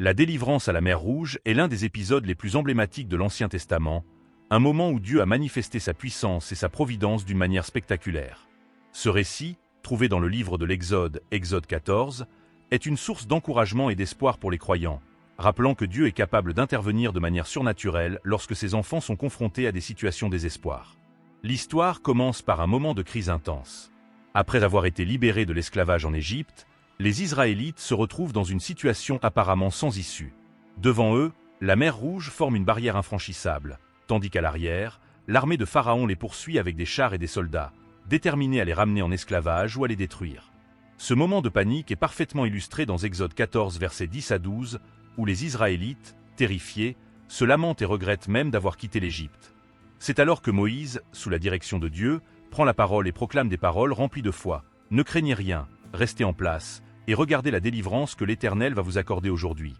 La délivrance à la mer Rouge est l'un des épisodes les plus emblématiques de l'Ancien Testament, un moment où Dieu a manifesté sa puissance et sa providence d'une manière spectaculaire. Ce récit, trouvé dans le livre de l'Exode, Exode 14, est une source d'encouragement et d'espoir pour les croyants, rappelant que Dieu est capable d'intervenir de manière surnaturelle lorsque ses enfants sont confrontés à des situations de désespoir. L'histoire commence par un moment de crise intense. Après avoir été libérés de l'esclavage en Égypte, les Israélites se retrouvent dans une situation apparemment sans issue. Devant eux, la mer Rouge forme une barrière infranchissable, tandis qu'à l'arrière, l'armée de Pharaon les poursuit avec des chars et des soldats, déterminés à les ramener en esclavage ou à les détruire. Ce moment de panique est parfaitement illustré dans Exode 14 versets 10 à 12, où les Israélites, terrifiés, se lamentent et regrettent même d'avoir quitté l'Égypte. C'est alors que Moïse, sous la direction de Dieu, prend la parole et proclame des paroles remplies de foi. « Ne craignez rien, restez en place, et regardez la délivrance que l'Éternel va vous accorder aujourd'hui. »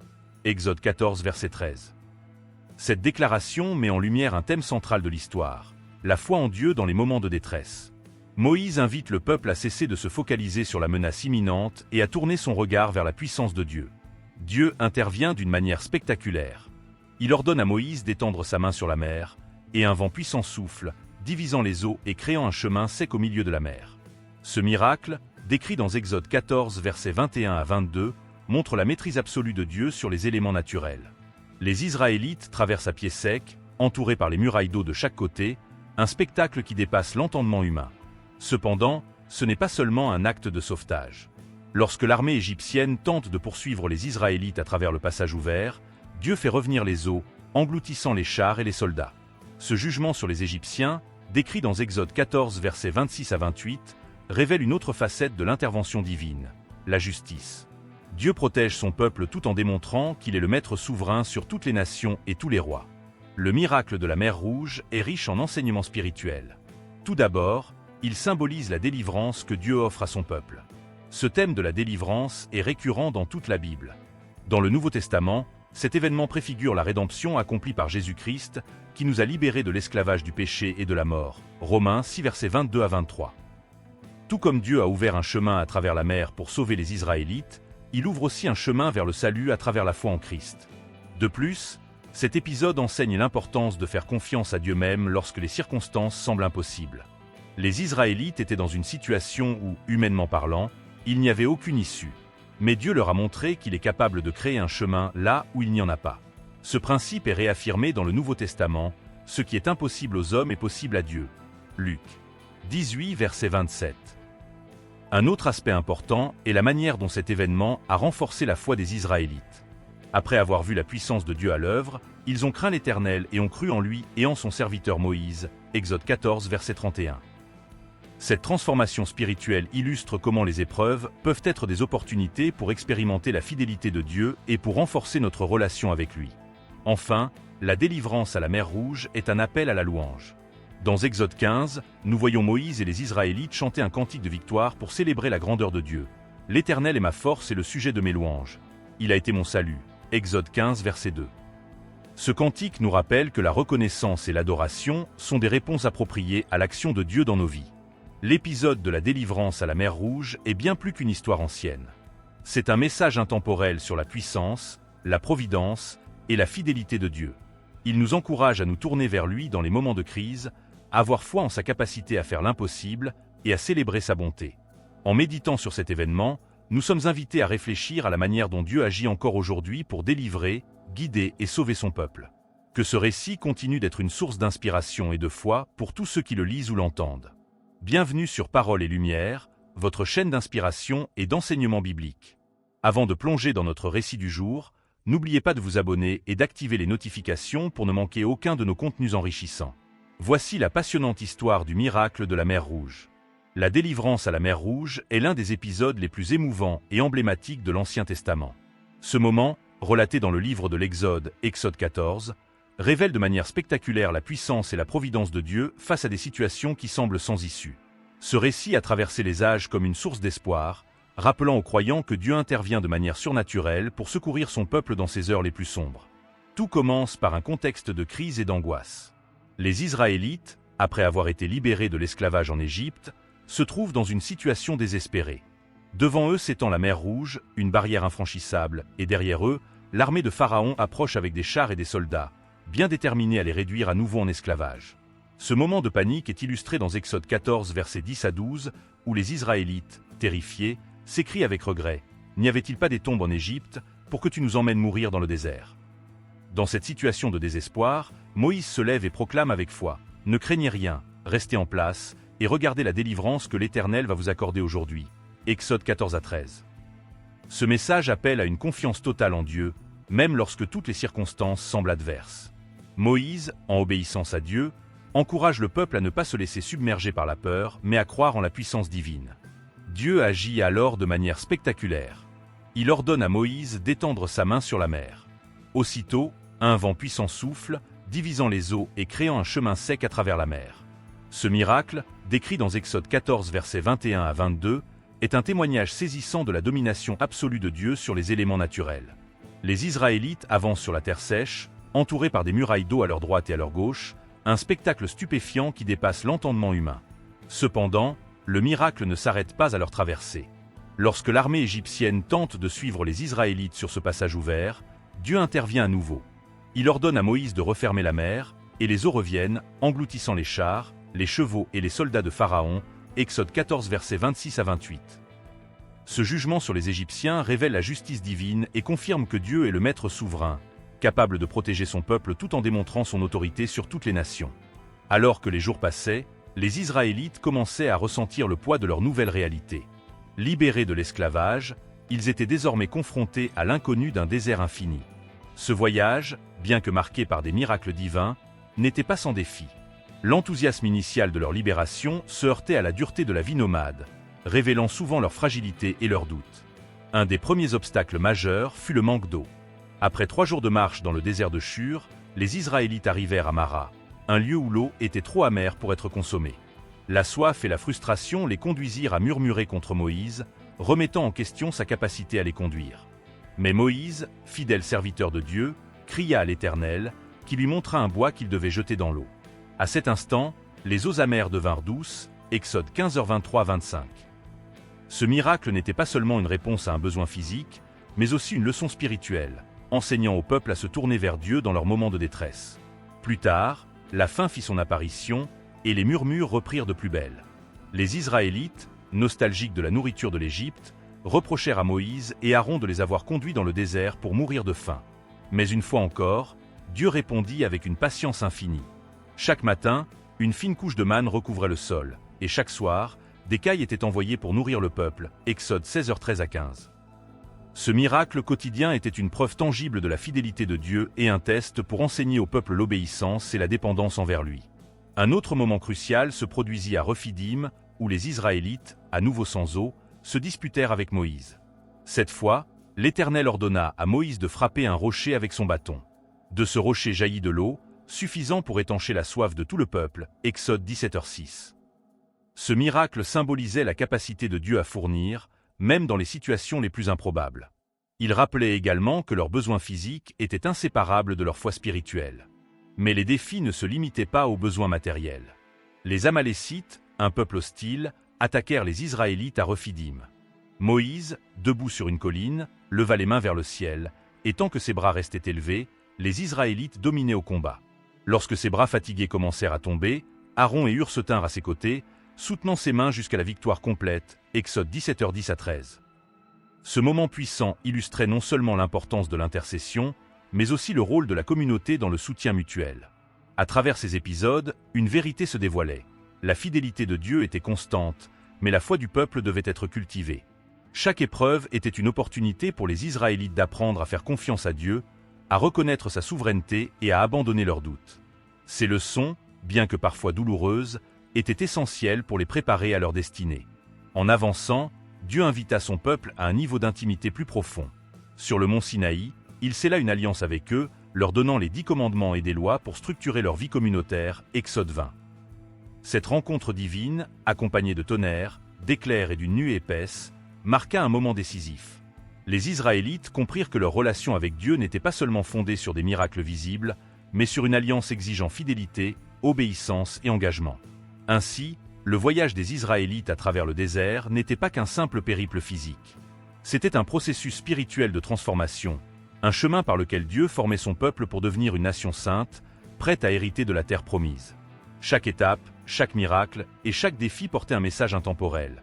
Exode 14 verset 13. Cette déclaration met en lumière un thème central de l'histoire, la foi en Dieu dans les moments de détresse. Moïse invite le peuple à cesser de se focaliser sur la menace imminente et à tourner son regard vers la puissance de Dieu. Dieu intervient d'une manière spectaculaire. Il ordonne à Moïse d'étendre sa main sur la mer, et un vent puissant souffle, divisant les eaux et créant un chemin sec au milieu de la mer. Ce miracle, décrit dans Exode 14 versets 21 à 22, montre la maîtrise absolue de Dieu sur les éléments naturels. Les Israélites traversent à pied sec, entourés par les murailles d'eau de chaque côté, un spectacle qui dépasse l'entendement humain. Cependant, ce n'est pas seulement un acte de sauvetage. Lorsque l'armée égyptienne tente de poursuivre les Israélites à travers le passage ouvert, Dieu fait revenir les eaux, engloutissant les chars et les soldats. Ce jugement sur les Égyptiens, décrit dans Exode 14 versets 26 à 28, révèle une autre facette de l'intervention divine, la justice. Dieu protège son peuple tout en démontrant qu'il est le maître souverain sur toutes les nations et tous les rois. Le miracle de la mer Rouge est riche en enseignements spirituels. Tout d'abord, il symbolise la délivrance que Dieu offre à son peuple. Ce thème de la délivrance est récurrent dans toute la Bible. Dans le Nouveau Testament, cet événement préfigure la rédemption accomplie par Jésus-Christ, qui nous a libérés de l'esclavage du péché et de la mort. Romains 6 versets 22 à 23. Tout comme Dieu a ouvert un chemin à travers la mer pour sauver les Israélites, il ouvre aussi un chemin vers le salut à travers la foi en Christ. De plus, cet épisode enseigne l'importance de faire confiance à Dieu même lorsque les circonstances semblent impossibles. Les Israélites étaient dans une situation où, humainement parlant, il n'y avait aucune issue. Mais Dieu leur a montré qu'il est capable de créer un chemin là où il n'y en a pas. Ce principe est réaffirmé dans le Nouveau Testament, ce qui est impossible aux hommes est possible à Dieu. Luc 18 verset 27. Un autre aspect important est la manière dont cet événement a renforcé la foi des Israélites. Après avoir vu la puissance de Dieu à l'œuvre, ils ont craint l'Éternel et ont cru en lui et en son serviteur Moïse. Exode 14 verset 31. Cette transformation spirituelle illustre comment les épreuves peuvent être des opportunités pour expérimenter la fidélité de Dieu et pour renforcer notre relation avec lui. Enfin, la délivrance à la mer Rouge est un appel à la louange. Dans Exode 15, nous voyons Moïse et les Israélites chanter un cantique de victoire pour célébrer la grandeur de Dieu. « L'Éternel est ma force et le sujet de mes louanges. Il a été mon salut. » Exode 15 verset 2. Ce cantique nous rappelle que la reconnaissance et l'adoration sont des réponses appropriées à l'action de Dieu dans nos vies. L'épisode de la délivrance à la mer Rouge est bien plus qu'une histoire ancienne. C'est un message intemporel sur la puissance, la providence et la fidélité de Dieu. Il nous encourage à nous tourner vers lui dans les moments de crise, à avoir foi en sa capacité à faire l'impossible et à célébrer sa bonté. En méditant sur cet événement, nous sommes invités à réfléchir à la manière dont Dieu agit encore aujourd'hui pour délivrer, guider et sauver son peuple. Que ce récit continue d'être une source d'inspiration et de foi pour tous ceux qui le lisent ou l'entendent. Bienvenue sur Parole et Lumière, votre chaîne d'inspiration et d'enseignement biblique. Avant de plonger dans notre récit du jour, n'oubliez pas de vous abonner et d'activer les notifications pour ne manquer aucun de nos contenus enrichissants. Voici la passionnante histoire du miracle de la mer Rouge. La délivrance à la mer Rouge est l'un des épisodes les plus émouvants et emblématiques de l'Ancien Testament. Ce moment, relaté dans le livre de l'Exode, Exode 14, révèle de manière spectaculaire la puissance et la providence de Dieu face à des situations qui semblent sans issue. Ce récit a traversé les âges comme une source d'espoir, rappelant aux croyants que Dieu intervient de manière surnaturelle pour secourir son peuple dans ses heures les plus sombres. Tout commence par un contexte de crise et d'angoisse. Les Israélites, après avoir été libérés de l'esclavage en Égypte, se trouvent dans une situation désespérée. Devant eux s'étend la mer Rouge, une barrière infranchissable, et derrière eux, l'armée de Pharaon approche avec des chars et des soldats, bien déterminés à les réduire à nouveau en esclavage. Ce moment de panique est illustré dans Exode 14, versets 10 à 12, où les Israélites, terrifiés, s'écrient avec regret « N'y avait-il pas des tombes en Égypte pour que tu nous emmènes mourir dans le désert ?» Dans cette situation de désespoir, Moïse se lève et proclame avec foi « Ne craignez rien, restez en place et regardez la délivrance que l'Éternel va vous accorder aujourd'hui. » Exode 14 à 13. Ce message appelle à une confiance totale en Dieu, même lorsque toutes les circonstances semblent adverses. Moïse, en obéissance à Dieu, encourage le peuple à ne pas se laisser submerger par la peur, mais à croire en la puissance divine. Dieu agit alors de manière spectaculaire. Il ordonne à Moïse d'étendre sa main sur la mer. Aussitôt, un vent puissant souffle, divisant les eaux et créant un chemin sec à travers la mer. Ce miracle, décrit dans Exode 14 versets 21 à 22, est un témoignage saisissant de la domination absolue de Dieu sur les éléments naturels. Les Israélites avancent sur la terre sèche, entourés par des murailles d'eau à leur droite et à leur gauche, un spectacle stupéfiant qui dépasse l'entendement humain. Cependant, le miracle ne s'arrête pas à leur traversée. Lorsque l'armée égyptienne tente de suivre les Israélites sur ce passage ouvert, Dieu intervient à nouveau. Il ordonne à Moïse de refermer la mer, et les eaux reviennent, engloutissant les chars, les chevaux et les soldats de Pharaon, Exode 14 versets 26 à 28. Ce jugement sur les Égyptiens révèle la justice divine et confirme que Dieu est le maître souverain, capable de protéger son peuple tout en démontrant son autorité sur toutes les nations. Alors que les jours passaient, les Israélites commençaient à ressentir le poids de leur nouvelle réalité. Libérés de l'esclavage, ils étaient désormais confrontés à l'inconnu d'un désert infini. Ce voyage, bien que marqué par des miracles divins, n'était pas sans défi. L'enthousiasme initial de leur libération se heurtait à la dureté de la vie nomade, révélant souvent leur fragilité et leurs doutes. Un des premiers obstacles majeurs fut le manque d'eau. Après 3 jours de marche dans le désert de Shur, les Israélites arrivèrent à Mara, un lieu où l'eau était trop amère pour être consommée. La soif et la frustration les conduisirent à murmurer contre Moïse, remettant en question sa capacité à les conduire. Mais Moïse, fidèle serviteur de Dieu, cria à l'Éternel, qui lui montra un bois qu'il devait jeter dans l'eau. À cet instant, les eaux amères devinrent douces, Exode 15h23-25. Ce miracle n'était pas seulement une réponse à un besoin physique, mais aussi une leçon spirituelle, enseignant au peuple à se tourner vers Dieu dans leurs moments de détresse. Plus tard, la faim fit son apparition, et les murmures reprirent de plus belle. Les Israélites, nostalgiques de la nourriture de l'Égypte, reprochèrent à Moïse et Aaron de les avoir conduits dans le désert pour mourir de faim. Mais une fois encore, Dieu répondit avec une patience infinie. Chaque matin, une fine couche de manne recouvrait le sol, et chaque soir, des cailles étaient envoyées pour nourrir le peuple, Exode 16h13 à 15. Ce miracle quotidien était une preuve tangible de la fidélité de Dieu et un test pour enseigner au peuple l'obéissance et la dépendance envers lui. Un autre moment crucial se produisit à Rephidim, où les Israélites, à nouveau sans eau, se disputèrent avec Moïse. Cette fois, l'Éternel ordonna à Moïse de frapper un rocher avec son bâton. De ce rocher jaillit de l'eau, suffisant pour étancher la soif de tout le peuple, Exode 17h6. Ce miracle symbolisait la capacité de Dieu à fournir, même dans les situations les plus improbables. Il rappelait également que leurs besoins physiques étaient inséparables de leur foi spirituelle. Mais les défis ne se limitaient pas aux besoins matériels. Les Amalécites, un peuple hostile, attaquèrent les Israélites à Rephidim. Moïse, debout sur une colline, leva les mains vers le ciel, et tant que ses bras restaient élevés, les Israélites dominaient au combat. Lorsque ses bras fatigués commencèrent à tomber, Aaron et Hur se tinrent à ses côtés, soutenant ses mains jusqu'à la victoire complète, Exode 17h10 à 13. Ce moment puissant illustrait non seulement l'importance de l'intercession, mais aussi le rôle de la communauté dans le soutien mutuel. À travers ces épisodes, une vérité se dévoilait. La fidélité de Dieu était constante, mais la foi du peuple devait être cultivée. Chaque épreuve était une opportunité pour les Israélites d'apprendre à faire confiance à Dieu, à reconnaître sa souveraineté et à abandonner leurs doutes. Ces leçons, bien que parfois douloureuses, étaient essentielles pour les préparer à leur destinée. En avançant, Dieu invita son peuple à un niveau d'intimité plus profond. Sur le mont Sinaï, il scella une alliance avec eux, leur donnant les 10 commandements et des lois pour structurer leur vie communautaire, Exode 20. Cette rencontre divine, accompagnée de tonnerre, d'éclairs et d'une nuée épaisse, marqua un moment décisif. Les Israélites comprirent que leur relation avec Dieu n'était pas seulement fondée sur des miracles visibles, mais sur une alliance exigeant fidélité, obéissance et engagement. Ainsi, le voyage des Israélites à travers le désert n'était pas qu'un simple périple physique. C'était un processus spirituel de transformation, un chemin par lequel Dieu formait son peuple pour devenir une nation sainte, prête à hériter de la terre promise. Chaque étape, chaque miracle et chaque défi portait un message intemporel.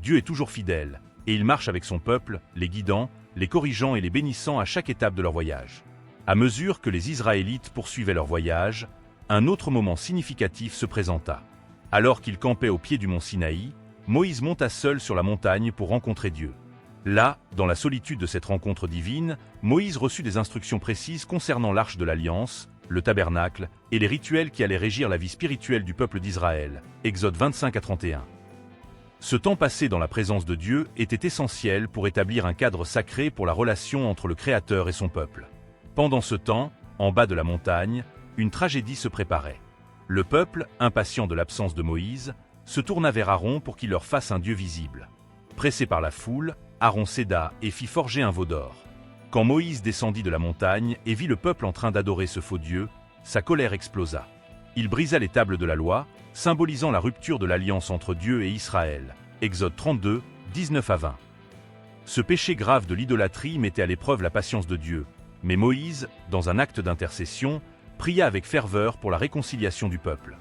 Dieu est toujours fidèle, et il marche avec son peuple, les guidant, les corrigeant et les bénissant à chaque étape de leur voyage. À mesure que les Israélites poursuivaient leur voyage, un autre moment significatif se présenta. Alors qu'ils campaient au pied du mont Sinaï, Moïse monta seul sur la montagne pour rencontrer Dieu. Là, dans la solitude de cette rencontre divine, Moïse reçut des instructions précises concernant l'arche de l'Alliance, le tabernacle et les rituels qui allaient régir la vie spirituelle du peuple d'Israël. Exode 25 à 31. Ce temps passé dans la présence de Dieu était essentiel pour établir un cadre sacré pour la relation entre le Créateur et son peuple. Pendant ce temps, en bas de la montagne, une tragédie se préparait. Le peuple, impatient de l'absence de Moïse, se tourna vers Aaron pour qu'il leur fasse un Dieu visible. Pressé par la foule, Aaron céda et fit forger un veau d'or. Quand Moïse descendit de la montagne et vit le peuple en train d'adorer ce faux Dieu, sa colère explosa. Il brisa les tables de la loi, symbolisant la rupture de l'alliance entre Dieu et Israël. Exode 32, 19 à 20. Ce péché grave de l'idolâtrie mettait à l'épreuve la patience de Dieu, mais Moïse, dans un acte d'intercession, pria avec ferveur pour la réconciliation du peuple.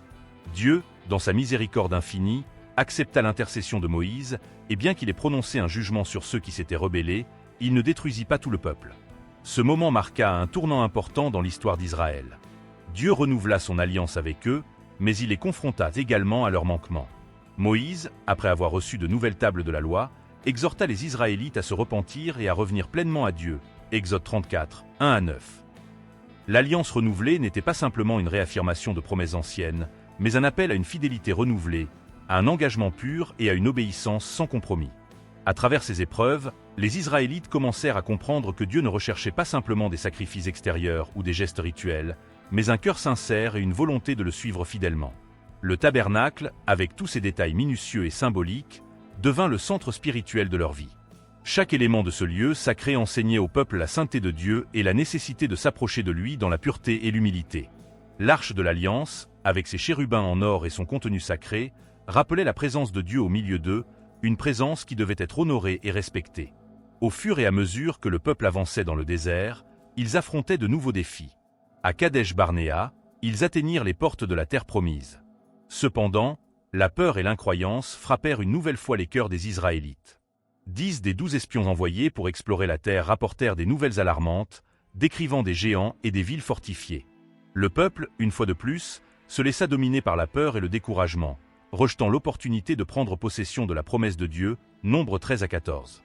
Dieu, dans sa miséricorde infinie, accepta l'intercession de Moïse, et bien qu'il ait prononcé un jugement sur ceux qui s'étaient rebellés, il ne détruisit pas tout le peuple. Ce moment marqua un tournant important dans l'histoire d'Israël. Dieu renouvela son alliance avec eux, mais il les confronta également à leurs manquements. Moïse, après avoir reçu de nouvelles tables de la loi, exhorta les Israélites à se repentir et à revenir pleinement à Dieu. Exode 34, 1 à 9. L'alliance renouvelée n'était pas simplement une réaffirmation de promesses anciennes, mais un appel à une fidélité renouvelée, à un engagement pur et à une obéissance sans compromis. À travers ces épreuves, les Israélites commencèrent à comprendre que Dieu ne recherchait pas simplement des sacrifices extérieurs ou des gestes rituels, mais un cœur sincère et une volonté de le suivre fidèlement. Le tabernacle, avec tous ses détails minutieux et symboliques, devint le centre spirituel de leur vie. Chaque élément de ce lieu sacré enseignait au peuple la sainteté de Dieu et la nécessité de s'approcher de lui dans la pureté et l'humilité. L'arche de l'Alliance, avec ses chérubins en or et son contenu sacré, rappelait la présence de Dieu au milieu d'eux, une présence qui devait être honorée et respectée. Au fur et à mesure que le peuple avançait dans le désert, ils affrontaient de nouveaux défis. À Kadesh Barnéa, ils atteignirent les portes de la terre promise. Cependant, la peur et l'incroyance frappèrent une nouvelle fois les cœurs des Israélites. 10 des 12 espions envoyés pour explorer la terre rapportèrent des nouvelles alarmantes, décrivant des géants et des villes fortifiées. Le peuple, une fois de plus, se laissa dominer par la peur et le découragement, rejetant l'opportunité de prendre possession de la promesse de Dieu, Nombre 13 à 14.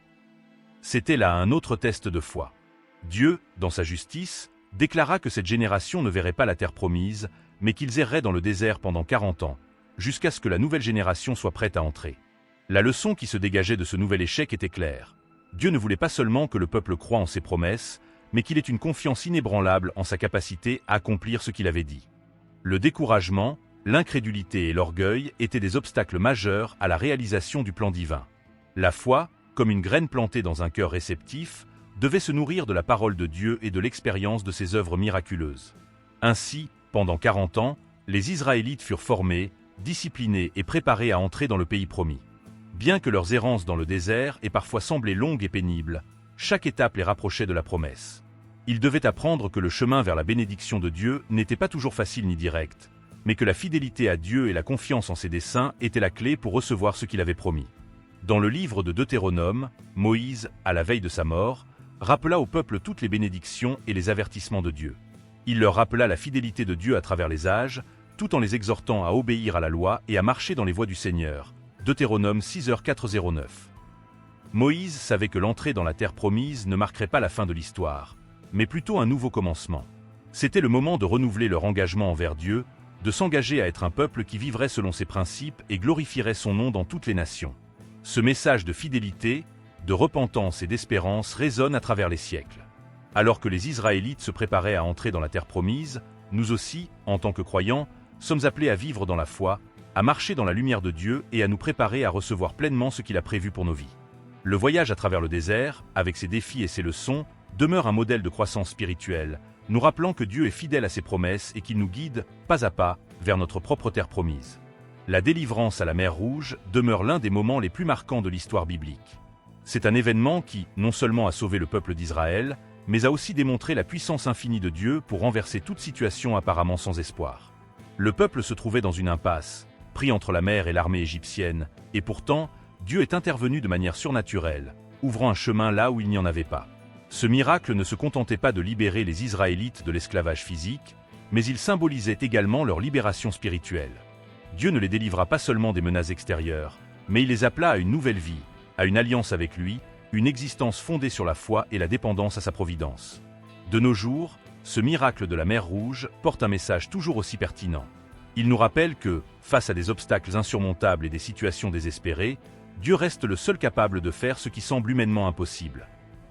C'était là un autre test de foi. Dieu, dans sa justice, déclara que cette génération ne verrait pas la terre promise, mais qu'ils erreraient dans le désert pendant 40 ans, jusqu'à ce que la nouvelle génération soit prête à entrer. La leçon qui se dégageait de ce nouvel échec était claire. Dieu ne voulait pas seulement que le peuple croie en ses promesses, mais qu'il ait une confiance inébranlable en sa capacité à accomplir ce qu'il avait dit. Le découragement, l'incrédulité et l'orgueil étaient des obstacles majeurs à la réalisation du plan divin. La foi, comme une graine plantée dans un cœur réceptif, devait se nourrir de la parole de Dieu et de l'expérience de ses œuvres miraculeuses. Ainsi, pendant 40 ans, les Israélites furent formés, disciplinés et préparés à entrer dans le pays promis. Bien que leurs errances dans le désert aient parfois semblé longues et pénibles, chaque étape les rapprochait de la promesse. Ils devaient apprendre que le chemin vers la bénédiction de Dieu n'était pas toujours facile ni direct, mais que la fidélité à Dieu et la confiance en ses desseins étaient la clé pour recevoir ce qu'il avait promis. Dans le livre de Deutéronome, Moïse, à la veille de sa mort, rappela au peuple toutes les bénédictions et les avertissements de Dieu. Il leur rappela la fidélité de Dieu à travers les âges, tout en les exhortant à obéir à la loi et à marcher dans les voies du Seigneur. Deutéronome 6h409. Moïse savait que l'entrée dans la terre promise ne marquerait pas la fin de l'histoire, mais plutôt un nouveau commencement. C'était le moment de renouveler leur engagement envers Dieu, de s'engager à être un peuple qui vivrait selon ses principes et glorifierait son nom dans toutes les nations. Ce message de fidélité, de repentance et d'espérance résonne à travers les siècles. Alors que les Israélites se préparaient à entrer dans la terre promise, nous aussi, en tant que croyants, sommes appelés à vivre dans la foi, à marcher dans la lumière de Dieu et à nous préparer à recevoir pleinement ce qu'il a prévu pour nos vies. Le voyage à travers le désert, avec ses défis et ses leçons, demeure un modèle de croissance spirituelle, nous rappelant que Dieu est fidèle à ses promesses et qu'il nous guide, pas à pas, vers notre propre terre promise. La délivrance à la mer Rouge demeure l'un des moments les plus marquants de l'histoire biblique. C'est un événement qui, non seulement a sauvé le peuple d'Israël, mais a aussi démontré la puissance infinie de Dieu pour renverser toute situation apparemment sans espoir. Le peuple se trouvait dans une impasse, pris entre la mer et l'armée égyptienne, et pourtant, Dieu est intervenu de manière surnaturelle, ouvrant un chemin là où il n'y en avait pas. Ce miracle ne se contentait pas de libérer les Israélites de l'esclavage physique, mais il symbolisait également leur libération spirituelle. Dieu ne les délivra pas seulement des menaces extérieures, mais il les appela à une nouvelle vie, à une alliance avec lui, une existence fondée sur la foi et la dépendance à sa providence. De nos jours, ce miracle de la mer Rouge porte un message toujours aussi pertinent. Il nous rappelle que, face à des obstacles insurmontables et des situations désespérées, Dieu reste le seul capable de faire ce qui semble humainement impossible.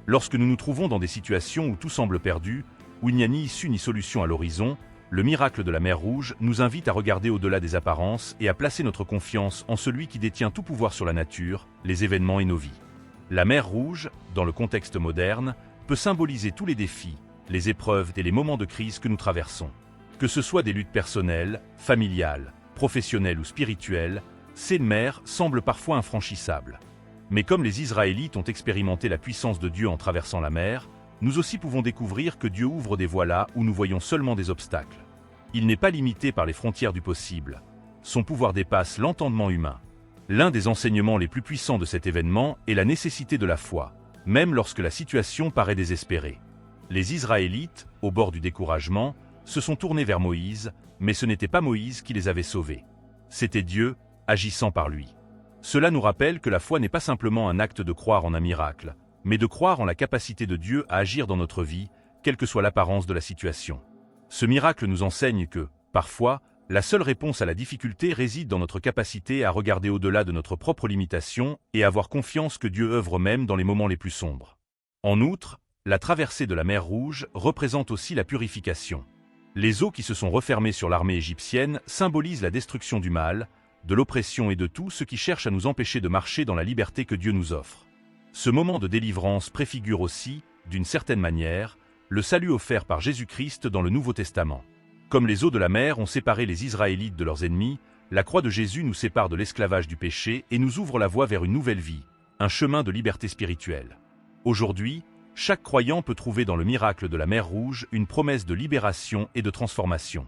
Lorsque nous nous trouvons dans des situations où tout semble perdu, où il n'y a ni issue ni solution à l'horizon, le miracle de la mer Rouge nous invite à regarder au-delà des apparences et à placer notre confiance en celui qui détient tout pouvoir sur la nature, les événements et nos vies. La mer Rouge, dans le contexte moderne, peut symboliser tous les défis, les épreuves et les moments de crise que nous traversons. Que ce soit des luttes personnelles, familiales, professionnelles ou spirituelles, ces mers semblent parfois infranchissables. Mais comme les Israélites ont expérimenté la puissance de Dieu en traversant la mer, nous aussi pouvons découvrir que Dieu ouvre des voies là où nous voyons seulement des obstacles. Il n'est pas limité par les frontières du possible. Son pouvoir dépasse l'entendement humain. L'un des enseignements les plus puissants de cet événement est la nécessité de la foi, même lorsque la situation paraît désespérée. Les Israélites, au bord du découragement, se sont tournés vers Moïse, mais ce n'était pas Moïse qui les avait sauvés. C'était Dieu, agissant par lui. Cela nous rappelle que la foi n'est pas simplement un acte de croire en un miracle, mais de croire en la capacité de Dieu à agir dans notre vie, quelle que soit l'apparence de la situation. Ce miracle nous enseigne que, parfois, la seule réponse à la difficulté réside dans notre capacité à regarder au-delà de notre propre limitation et avoir confiance que Dieu œuvre même dans les moments les plus sombres. En outre, la traversée de la mer Rouge représente aussi la purification. Les eaux qui se sont refermées sur l'armée égyptienne symbolisent la destruction du mal, de l'oppression et de tout ce qui cherche à nous empêcher de marcher dans la liberté que Dieu nous offre. Ce moment de délivrance préfigure aussi, d'une certaine manière, le salut offert par Jésus-Christ dans le Nouveau Testament. Comme les eaux de la mer ont séparé les Israélites de leurs ennemis, la croix de Jésus nous sépare de l'esclavage du péché et nous ouvre la voie vers une nouvelle vie, un chemin de liberté spirituelle. Aujourd'hui, chaque croyant peut trouver dans le miracle de la mer Rouge une promesse de libération et de transformation.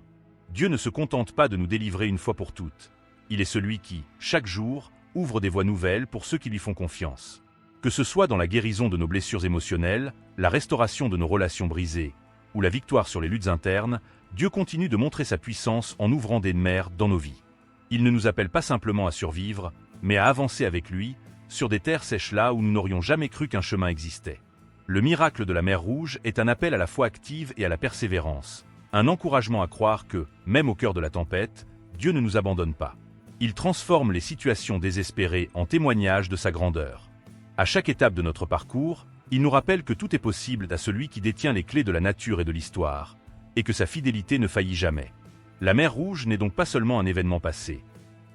Dieu ne se contente pas de nous délivrer une fois pour toutes. Il est celui qui, chaque jour, ouvre des voies nouvelles pour ceux qui lui font confiance. Que ce soit dans la guérison de nos blessures émotionnelles, la restauration de nos relations brisées, ou la victoire sur les luttes internes, Dieu continue de montrer sa puissance en ouvrant des mers dans nos vies. Il ne nous appelle pas simplement à survivre, mais à avancer avec lui, sur des terres sèches là où nous n'aurions jamais cru qu'un chemin existait. Le miracle de la mer Rouge est un appel à la foi active et à la persévérance, un encouragement à croire que, même au cœur de la tempête, Dieu ne nous abandonne pas. Il transforme les situations désespérées en témoignages de sa grandeur. À chaque étape de notre parcours, il nous rappelle que tout est possible à celui qui détient les clés de la nature et de l'histoire, et que sa fidélité ne faillit jamais. La mer Rouge n'est donc pas seulement un événement passé.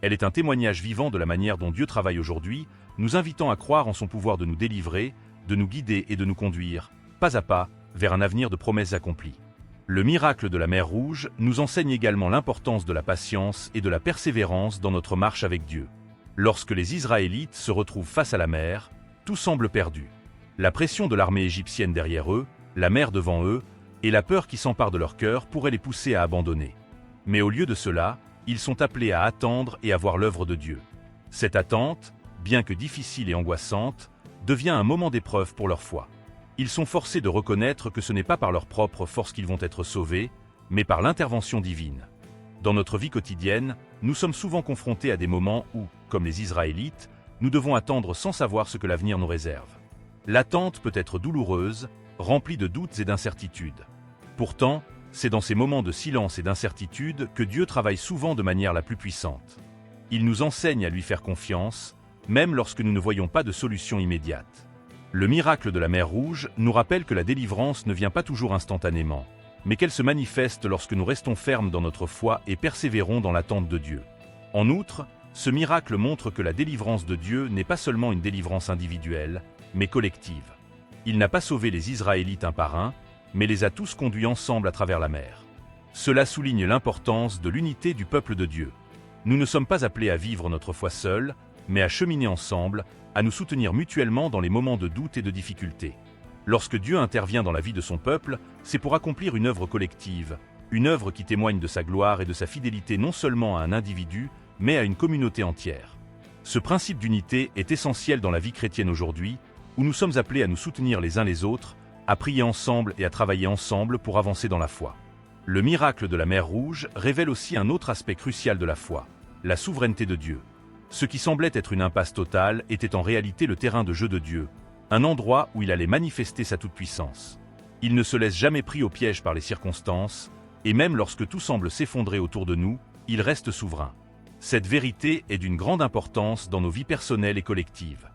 Elle est un témoignage vivant de la manière dont Dieu travaille aujourd'hui, nous invitant à croire en son pouvoir de nous délivrer, de nous guider et de nous conduire, pas à pas, vers un avenir de promesses accomplies. Le miracle de la mer Rouge nous enseigne également l'importance de la patience et de la persévérance dans notre marche avec Dieu. Lorsque les Israélites se retrouvent face à la mer, tout semble perdu. La pression de l'armée égyptienne derrière eux, la mer devant eux, et la peur qui s'empare de leur cœur pourraient les pousser à abandonner. Mais au lieu de cela, ils sont appelés à attendre et à voir l'œuvre de Dieu. Cette attente, bien que difficile et angoissante, devient un moment d'épreuve pour leur foi. Ils sont forcés de reconnaître que ce n'est pas par leur propre force qu'ils vont être sauvés, mais par l'intervention divine. Dans notre vie quotidienne, nous sommes souvent confrontés à des moments où, comme les Israélites, nous devons attendre sans savoir ce que l'avenir nous réserve. L'attente peut être douloureuse, remplie de doutes et d'incertitudes. Pourtant, c'est dans ces moments de silence et d'incertitude que Dieu travaille souvent de manière la plus puissante. Il nous enseigne à lui faire confiance, même lorsque nous ne voyons pas de solution immédiate. Le miracle de la mer Rouge nous rappelle que la délivrance ne vient pas toujours instantanément, mais qu'elle se manifeste lorsque nous restons fermes dans notre foi et persévérons dans l'attente de Dieu. En outre, ce miracle montre que la délivrance de Dieu n'est pas seulement une délivrance individuelle, mais collective. Il n'a pas sauvé les Israélites un par un, mais les a tous conduits ensemble à travers la mer. Cela souligne l'importance de l'unité du peuple de Dieu. Nous ne sommes pas appelés à vivre notre foi seuls, mais à cheminer ensemble, à nous soutenir mutuellement dans les moments de doute et de difficulté. Lorsque Dieu intervient dans la vie de son peuple, c'est pour accomplir une œuvre collective, une œuvre qui témoigne de sa gloire et de sa fidélité non seulement à un individu, mais à une communauté entière. Ce principe d'unité est essentiel dans la vie chrétienne aujourd'hui, où nous sommes appelés à nous soutenir les uns les autres, à prier ensemble et à travailler ensemble pour avancer dans la foi. Le miracle de la mer Rouge révèle aussi un autre aspect crucial de la foi, la souveraineté de Dieu. Ce qui semblait être une impasse totale était en réalité le terrain de jeu de Dieu, un endroit où il allait manifester sa toute-puissance. Il ne se laisse jamais pris au piège par les circonstances, et même lorsque tout semble s'effondrer autour de nous, il reste souverain. Cette vérité est d'une grande importance dans nos vies personnelles et collectives.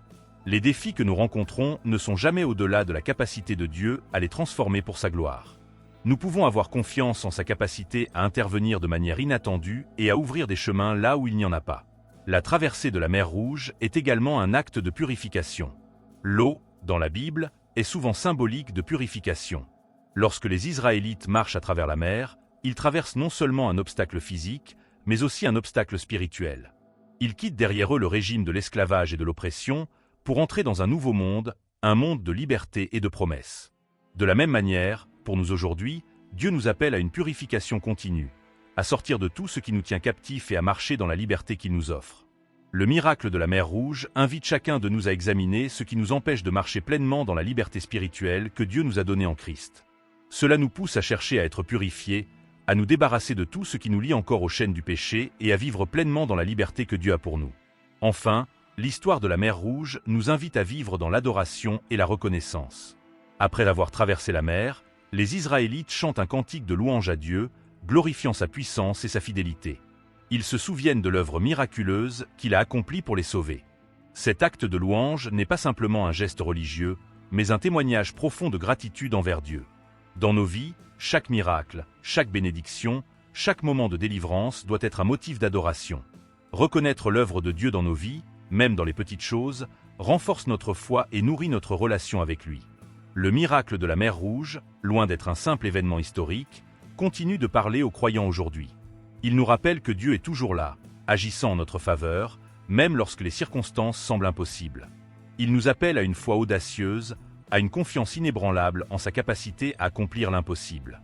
Les défis que nous rencontrons ne sont jamais au-delà de la capacité de Dieu à les transformer pour sa gloire. Nous pouvons avoir confiance en sa capacité à intervenir de manière inattendue et à ouvrir des chemins là où il n'y en a pas. La traversée de la mer Rouge est également un acte de purification. L'eau, dans la Bible, est souvent symbolique de purification. Lorsque les Israélites marchent à travers la mer, ils traversent non seulement un obstacle physique, mais aussi un obstacle spirituel. Ils quittent derrière eux le régime de l'esclavage et de l'oppression pour entrer dans un nouveau monde, un monde de liberté et de promesses. De la même manière, pour nous aujourd'hui, Dieu nous appelle à une purification continue, à sortir de tout ce qui nous tient captifs et à marcher dans la liberté qu'il nous offre. Le miracle de la mer Rouge invite chacun de nous à examiner ce qui nous empêche de marcher pleinement dans la liberté spirituelle que Dieu nous a donnée en Christ. Cela nous pousse à chercher à être purifiés, à nous débarrasser de tout ce qui nous lie encore aux chaînes du péché et à vivre pleinement dans la liberté que Dieu a pour nous. Enfin, l'histoire de la mer Rouge nous invite à vivre dans l'adoration et la reconnaissance. Après avoir traversé la mer, les Israélites chantent un cantique de louange à Dieu, glorifiant sa puissance et sa fidélité. Ils se souviennent de l'œuvre miraculeuse qu'il a accomplie pour les sauver. Cet acte de louange n'est pas simplement un geste religieux, mais un témoignage profond de gratitude envers Dieu. Dans nos vies, chaque miracle, chaque bénédiction, chaque moment de délivrance doit être un motif d'adoration. Reconnaître l'œuvre de Dieu dans nos vies, même dans les petites choses, renforce notre foi et nourrit notre relation avec lui. Le miracle de la mer Rouge, loin d'être un simple événement historique, continue de parler aux croyants aujourd'hui. Il nous rappelle que Dieu est toujours là, agissant en notre faveur, même lorsque les circonstances semblent impossibles. Il nous appelle à une foi audacieuse, à une confiance inébranlable en sa capacité à accomplir l'impossible.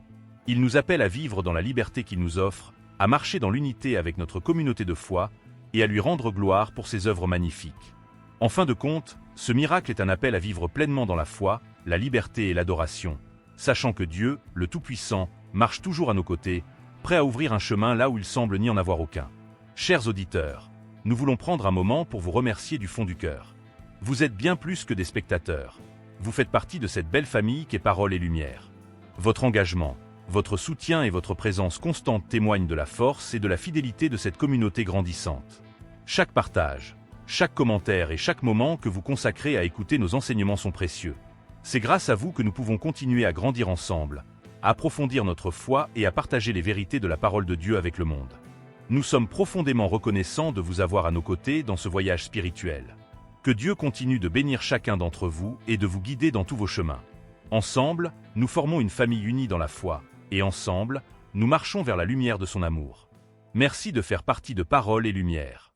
Il nous appelle à vivre dans la liberté qu'il nous offre, à marcher dans l'unité avec notre communauté de foi et à lui rendre gloire pour ses œuvres magnifiques. En fin de compte, ce miracle est un appel à vivre pleinement dans la foi, la liberté et l'adoration, sachant que Dieu, le Tout-Puissant, marche toujours à nos côtés, prêt à ouvrir un chemin là où il semble n'y en avoir aucun. Chers auditeurs, nous voulons prendre un moment pour vous remercier du fond du cœur. Vous êtes bien plus que des spectateurs. Vous faites partie de cette belle famille qu'est Parole et Lumière. Votre engagement, votre soutien et votre présence constante témoignent de la force et de la fidélité de cette communauté grandissante. Chaque partage, chaque commentaire et chaque moment que vous consacrez à écouter nos enseignements sont précieux. C'est grâce à vous que nous pouvons continuer à grandir ensemble, à approfondir notre foi et à partager les vérités de la parole de Dieu avec le monde. Nous sommes profondément reconnaissants de vous avoir à nos côtés dans ce voyage spirituel. Que Dieu continue de bénir chacun d'entre vous et de vous guider dans tous vos chemins. Ensemble, nous formons une famille unie dans la foi, et ensemble, nous marchons vers la lumière de son amour. Merci de faire partie de Parole et Lumière.